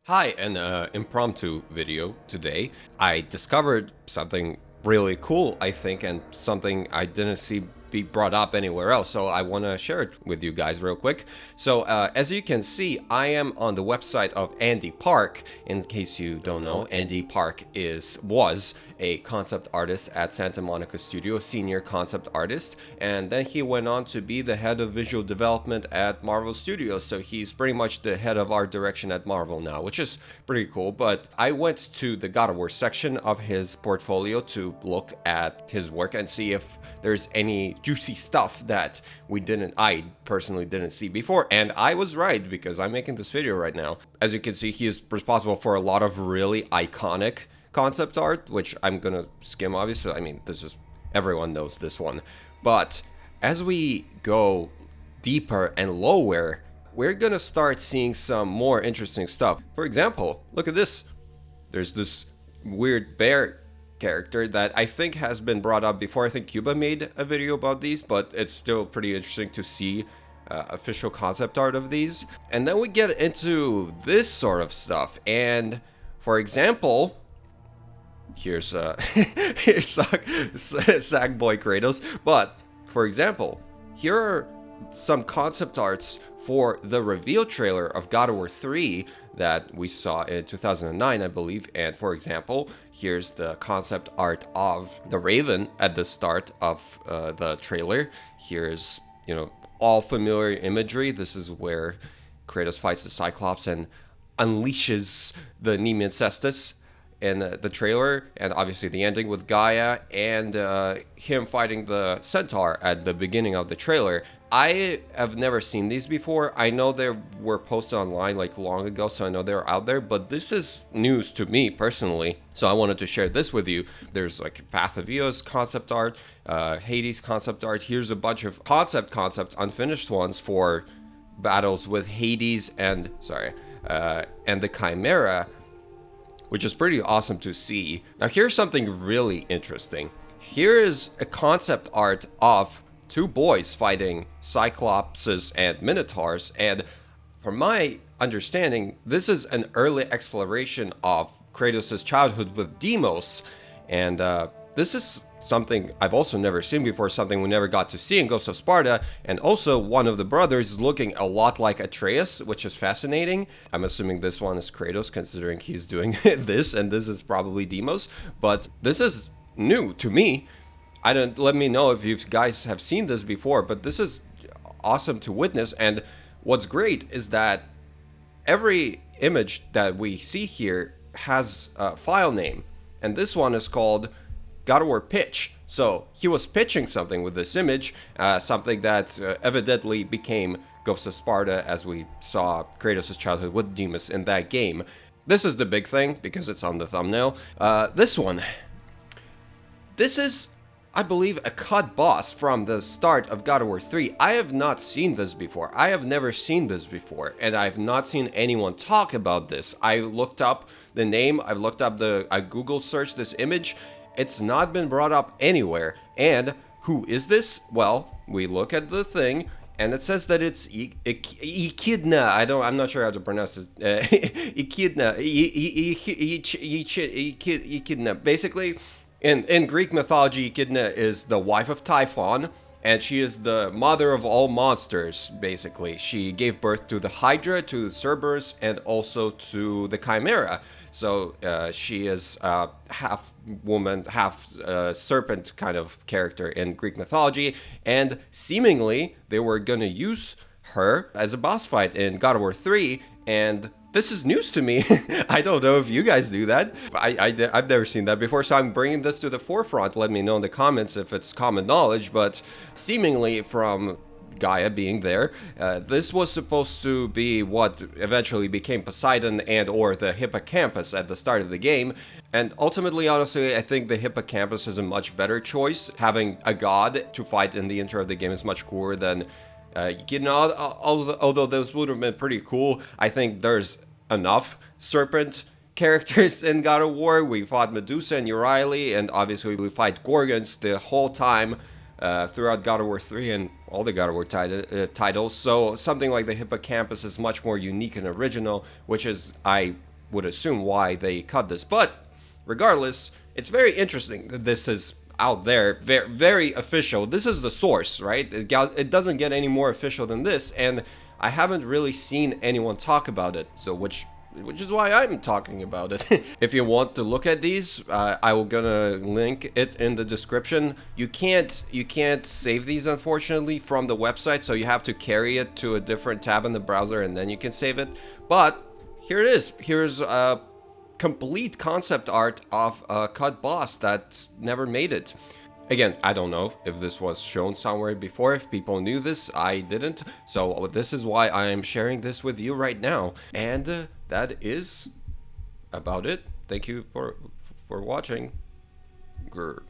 Hi, an impromptu video today. I discovered something really cool, I think, and something I didn't see be brought up anywhere else, so I want to share it with you guys real quick. So, as you can see, I am on the website of Andy Park. In case you don't know, Andy Park was a concept artist at Santa Monica Studio, senior concept artist, and then he went on to be the head of visual development at Marvel Studios. So he's pretty much the head of art direction at Marvel now, which is pretty cool. But I went to the God of War section of his portfolio to look at his work and see if there's any juicy stuff that I personally didn't see before. And I was right, because I'm making this video right now. As you can see, he is responsible for a lot of really iconic concept art, which I'm gonna skim, obviously. I mean, everyone knows this one. But as we go deeper and lower, we're gonna start seeing some more interesting stuff. For example, look at this. There's this weird bear character that I think has been brought up before. I think Cuba made a video about these, but it's still pretty interesting to see official concept art of these. And then we get into this sort of stuff. And for example, here's Sackboy Kratos. But for example, here are some concept arts for the reveal trailer of God of War 3 that we saw in 2009, I believe. And for example, here's the concept art of the Raven at the start of the trailer. Here's, all familiar imagery. This is where Kratos fights the Cyclops and unleashes the Nemean Cestus in the trailer, and obviously the ending with Gaia and him fighting the Centaur at the beginning of the trailer. I have never seen these before. I know they were posted online like long ago, so I know they're out there, but this is news to me personally, so I wanted to share this with you. There's like Path of Eos concept art, Hades concept art. Here's a bunch of concept unfinished ones for battles with Hades and the Chimera, which is pretty awesome to see. Now here's something really interesting. Here is a concept art of two boys fighting Cyclopses and Minotaurs, and from my understanding, this is an early exploration of Kratos' childhood with Deimos, and this is something I've also never seen before, something we never got to see in Ghost of Sparta, and also one of the brothers is looking a lot like Atreus, which is fascinating. I'm assuming this one is Kratos, considering he's doing this, and this is probably Deimos, but this is new to me. Let me know if you guys have seen this before, but this is awesome to witness, and what's great is that every image that we see here has a file name, and this one is called God of War Pitch. So he was pitching something with this image, something that evidently became Ghost of Sparta, as we saw Kratos' childhood with Deimos in that game. This is the big thing, because it's on the thumbnail. This one. This is, I believe, a cut boss from the start of God of War 3. I have not seen this before. I have never seen this before, and I've not seen anyone talk about this. I looked up the name, I Google searched this image. It's not been brought up anywhere. And who is this? Well, we look at the thing, and it says that it's Echidna. I'm not sure how to pronounce it. Echidna. Echidna. Basically, in Greek mythology, Echidna is the wife of Typhon, and she is the mother of all monsters, basically. She gave birth to the Hydra, to the Cerberus, and also to the Chimera. So she is half woman, half serpent kind of character in Greek mythology, and seemingly they were gonna use her as a boss fight in God of War 3, and this is news to me. I don't know if you guys do that. I've never seen that before, so I'm bringing this to the forefront. Let me know in the comments if it's common knowledge, but seemingly from Gaia being there, this was supposed to be what eventually became Poseidon and or the hippocampus at the start of the game, and ultimately, honestly, I think the hippocampus is a much better choice. Having a god to fight in the intro of the game is much cooler than although those would have been pretty cool. I think there's enough serpent characters in God of War. We fought Medusa and Euryale, and obviously we fight Gorgons the whole time throughout God of War 3 and all the God of War titles. So something like the hippocampus is much more unique and original, which is, I would assume why they cut this. But regardless, it's very interesting that this is out there, very, very official. This is the source, right? It doesn't get any more official than this, and I haven't really seen anyone talk about it. So which is why I'm talking about it. If you want to look at these, I will gonna link it in the description. You can't save these, unfortunately, from the website, so you have to carry it to a different tab in the browser and then you can save it. But here it is. Here's a complete concept art of a cut boss that never made it. Again, I don't know if this was shown somewhere before, if people knew this. I didn't. So this is why I am sharing this with you right now. And that is about it. Thank you for watching. Grr.